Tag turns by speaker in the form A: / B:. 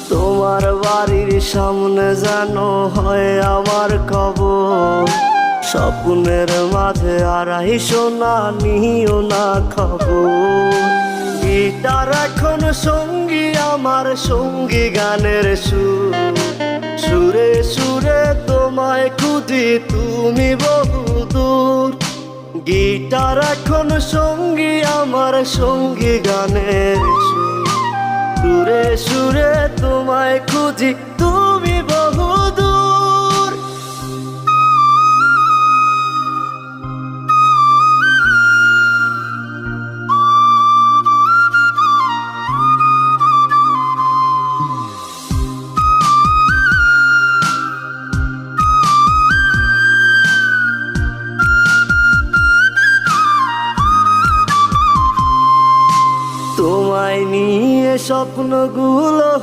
A: তোমার বাড়ির সামনে যেন হয় আমার কবর। স্বপ্নের মাঝে আড়াইশো না নিও না খবর। গিটার এখন সঙ্গী আমার, সঙ্গী গানের সুর। সুরে সুরে তোমায় খুঁজি তুমি বহুদূর। গিটার এখন সঙ্গী আমার, সঙ্গী গানের সুর। সুরে সুরে তোমায় খুঁজি তুমি বহুদূর। তোমায় নিয়ে স্বপ্নগুলো